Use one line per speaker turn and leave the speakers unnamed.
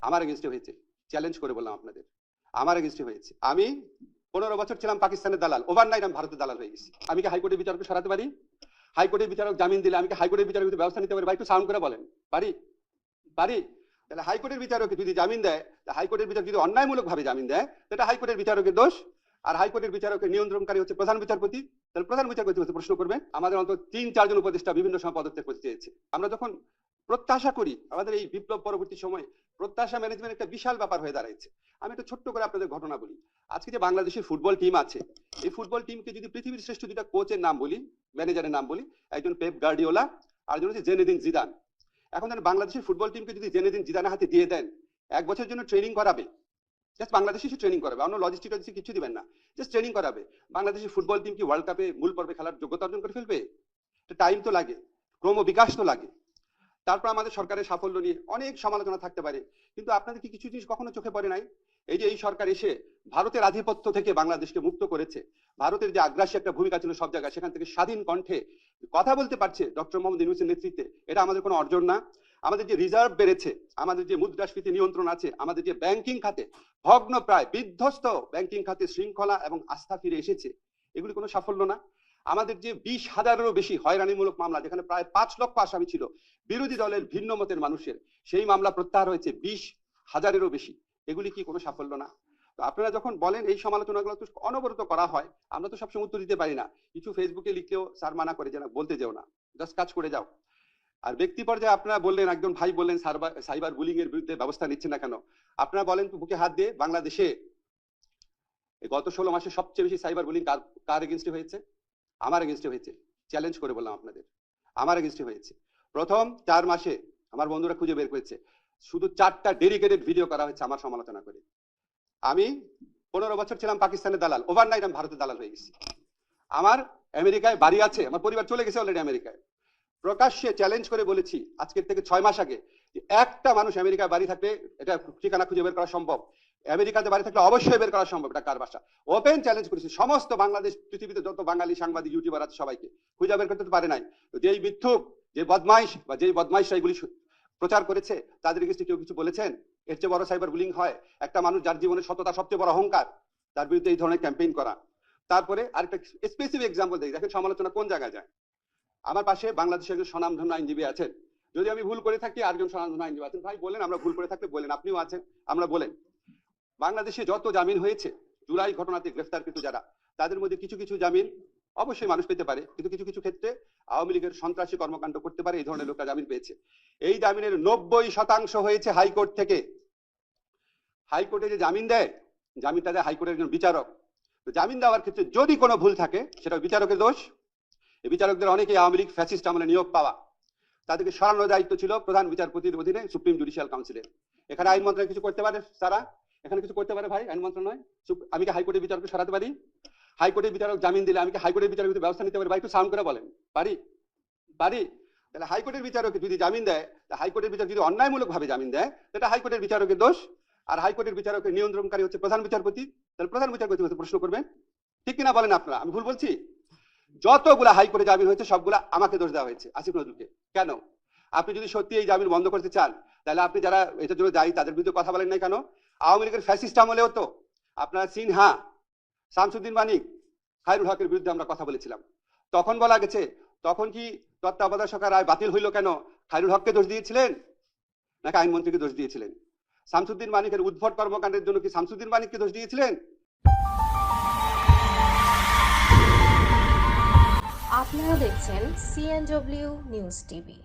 আমার এগেনস্টে হয়েছে, চ্যালেঞ্জ করে বললাম আপনাদের, আমার এগেনস্টে হয়েছে। আমি 15 বছর ছিলাম পাকিস্তানের দালাল, ওভারনাইট আমি ভারতের দালাল হয়ে গেছি। আমি কি হাইকোর্টের বিচারককে সরাতে পারি? হাইকোর্টের বিচারক জামিন দিলে আমি কি হাইকোর্টের বিচারকের ব্যবস্থা নিতে পারি? ভাই একটু সাউন্ড করে বলেন, পারি? পারি? তাহলে হাইকোর্টের বিচারক যদি জামিন দেয়, হাইকোর্টের বিচারক যদি অন্যায়মূলক ভাবে জামিন দেয়, সেটা হাইকোর্টের বিচারকের দোষ। আর হাইকোর্টের বিচারকের নিয়ন্ত্রণকারী হচ্ছে প্রধান বিচারপতি। তাহলে প্রধান বিচারপতি হচ্ছে প্রশ্ন করবেন। আমাদের অন্তত 3-4 জন উপদেষ্টা বিভিন্ন সময় পদত্যাগ করতে চেয়েছে। আমরা যখন প্রত্যাশা করি, আমাদের এই বিপ্লব পরবর্তী সময়ে প্রত্যাশা ম্যানেজমেন্ট একটা বিশাল ব্যাপার হয়ে দাঁড়াইছে। আমি একটা ছোট্ট করে আপনাদের ঘটনা বলি। আজকে যে বাংলাদেশের ফুটবল টিম আছে, এই ফুটবল টিমকে যদি পৃথিবীর শ্রেষ্ঠ 2টা কোচের নাম বলি, ম্যানেজারের নাম বলি, একজন পেপ গার্ডিওলা আর একজন হচ্ছে জেনেদিন জিদান। এখন বাংলাদেশের ফুটবল টিমকে যদি জেনেদিন জিদানের হাতে দিয়ে দেন, 1 বছরের জন্য ট্রেনিং করাবে, জাস্ট বাংলাদেশে ট্রেনিং করাবে, অন্য লজিস্টিক কিছু দিবেন না, জাস্ট ট্রেনিং করাবে। বাংলাদেশের ফুটবল টিম কি ওয়ার্ল্ড কাপে মূল পর্বে খেলার যোগ্যতা অর্জন করে ফেলবে? টাইম তো লাগে, ক্রম বিকাশ তো লাগে। তারপর আমাদের সরকারের সাফল্য নিয়ে অনেক সমালোচনা থাকতে পারে, কিন্তু আপনাদের কি কিছু জিনিস কখনো চোখে পড়ে নাই? এই যে এই সরকার এসে ভারতের আধিপত্য থেকে বাংলাদেশকে মুক্ত করেছে, ভারতের যে আগ্রাসী একটা ভূমিকা ছিল সব জায়গায়, সেখান থেকে স্বাধীন কণ্ঠে কথা বলতে পারছে ডক্টর মোহাম্মদ ইউনূসের নেতৃত্বে, এটা আমাদের কোনো অর্জন না? আমাদের যে রিজার্ভ বেড়েছে, আমাদের যে মুদ্রাস্ফীতি নিয়ন্ত্রণ আছে, আমাদের যে ব্যাংকিং খাতে ভগ্ন প্রায় বিধ্বস্ত ব্যাংকিং খাতে শৃঙ্খলা এবং আস্থা ফিরে এসেছে, এগুলি কোনো সাফল্য না? আমাদের যে 20,000-এরও বেশি হয়রানিমূলক মামলা, যেখানে প্রায় 5 লক্ষ আসামি ছিল বিরোধী দলের ভিন্ন মতের মানুষের, সেই মামলা প্রত্যাহার হয়েছে 20,000-এরও বেশি, এগুলি কি কোনো সাফল্য না? তো আপনারা যখন বলেন এই সমালোচনাগুলো তো অনবরত করা হয়, আমরা তো সবসময় উত্তর দিতে পারি না। কিছু ফেসবুকে লিখলেও স্যার মানা করে যে না, বলতে যেও না, জাস্ট কাজ করে যাও। আর ব্যক্তি পর্যায়ে আপনারা বললেন, একজন ভাই বললেন সাইবার বুলিং এর বিরুদ্ধে ব্যবস্থা নিচ্ছে না কেন? আপনারা বলেন তো বুকে হাত দিয়ে, বাংলাদেশে গত 16 মাসে সবচেয়ে বেশি সাইবার বুলিং কার এগেনস্টে হয়েছে? আমার এগেনস্টে হয়েছে, চ্যালেঞ্জ করে বললাম আপনাদের, আমার এগেনস্টে হয়েছে। প্রথম 4 মাসে আমার বন্ধুরা খুঁজে বের করেছে, শুধু 4টা ডেডিকেটেড ভিডিও করা হয়েছে আমার সমালোচনা করে। আমি 15 বছর ছিলাম পাকিস্তানের দালাল, ওভারনাইট আমি ভারতের দালাল হয়ে গেছি। আমার আমেরিকায় বাড়ি আছে, আমার পরিবার চলে গেছে অলরেডি আমেরিকায়। প্রকাশ্যে চ্যালেঞ্জ করে বলেছি আজকের থেকে 6 মাস আগে, একটা মানুষ আমেরিকায় বাড়ি থাকলে এটা ঠিকানা খুঁজে বের করা সম্ভব, আমেরিকাতে বাড়ি থাকলে অবশ্যই বের করা সম্ভব, এটা কার বাসা। ওপেন চ্যালেঞ্জ করেছি সমস্ত বাংলাদেশ, পৃথিবীতে যত বাঙালি সাংবাদিক ইউটিউবার আছে সবাইকে, খুঁজে বের করতে পারে নাই। যেই মিথ্যুক, যে বদমাইশ বা যেই বদমাইশরা এগুলি প্রচার করেছে, তাদের কাছে কেউ কিছু বলেছেন? এর চেয়ে বড় সাইবার বুলিং হয় একটা মানুষ যার জীবনে সততা সবচেয়ে বড় অহংকার, তার বিরুদ্ধে এই ধরনের ক্যাম্পেইন করা। তারপরে আরেকটা স্পেসিফিক এক্সাম্পল দিই, দেখেন সমালোচনা কোন জায়গায় যায়। আমার পাশে বাংলাদেশের একজন স্বনামধন্য আইনজীবী আছেন, যদি আমি ভুল করে থাকি আরেকজন স্বনামধন্য আইনজীবী আছেন, ভাই বলেন, আমরা ভুল করে থাকলে বলেন, আপনিও আছেন, আমরা বলেন। বাংলাদেশে যত জামিন হয়েছে জুলাই ঘটনাতে গ্রেফতারকৃত যারা, তাদের মধ্যে কিছু কিছু জামিন অবশ্যই মানুষ পেতে পারে, কিন্তু কিছু কিছু ক্ষেত্রে আওয়ামী লীগের সন্ত্রাসী কর্মকাণ্ড করতে পারে, এই ধরনের লোকরা জামিন পেয়েছে। এই জামিনের 90% হয়েছে হাইকোর্ট থেকে। হাইকোর্টে যে জামিন দেয়, জামিনটা দেয় হাইকোর্টের একজন বিচারক। তো জামিন দেওয়ার ক্ষেত্রে যদি কোনো ভুল থাকে, সেটা বিচারকের দোষ। এই বিচারকদের অনেকেই আওয়ামী লীগ ফ্যাসিস্ট আমলে নিয়োগ পাওয়া, তাদেরকে সরানোর দায়িত্ব ছিল প্রধান বিচারপতির অধীনে সুপ্রিম জুডিশিয়াল কাউন্সিলের। এখানে আইন মন্ত্রণালয় কিছু করতে পারে? তারা এখানে কিছু করতে পারে ভাই? আইন মন্ত্রণালয় আমি কি হাইকোর্টের বিচারককে সরাতে পারি? হাইকোর্টের বিচারক জামিন দিলে আমি কি হাইকোর্টের বিচারকের ব্যবস্থা নিতে পারি? ভাই একটু সাউন্ড করে বলেন, পারি? পারি? তাহলে হাইকোর্টের বিচারক যদি জামিন দেয়, হাইকোর্টের বিচারক যদি অন্যায়মূলক ভাবে জামিন দেয়, সেটা হাইকোর্টের বিচারকের দোষ। আর হাইকোর্টের বিচারকের নিয়ন্ত্রণকারী হচ্ছে প্রধান বিচারপতি। তাহলে প্রধান বিচারপতি হচ্ছে প্রশ্ন করবেন, ঠিক কিনা বলেন আপনারা? আমি ভুল বলছি? যতগুলা হাইকোর্টে জামিন হয়েছে সবগুলা আমাকে দোষ দেওয়া হয়েছে, আসিফ নজরুলকে। কেন? আপনি যদি সত্যি এই জামিন বন্ধ করতে চান, তাহলে আপনি যারা এটার জন্য দায়ী তাদের বিরুদ্ধে কথা বলেন নাই কেন? আওয়ামী লীগের ফ্যাসিস্ট আমলেও তো আপনারা সিনহা, শামসুদ্দিন মানিক, খায়রুল হকের বিরুদ্ধে আমরা কথা বলেছিলাম। তখন বলা গেছে, তখন কি তত্ত্বাবধায়ক সরকার রায় বাতিল হইল কেন? খায়রুল হককে দোষ দিয়েছিলেন নাকি আইনমন্ত্রীকে দোষ দিয়েছিলেন? শামসুদ্দিন মানিকের উদ্ভট কর্মকাণ্ডের জন্য কি শামসুদ্দিন মানিককে দোষ দিয়েছিলেন?
আপনারা দেখছেন CNW নিউজ টিভি।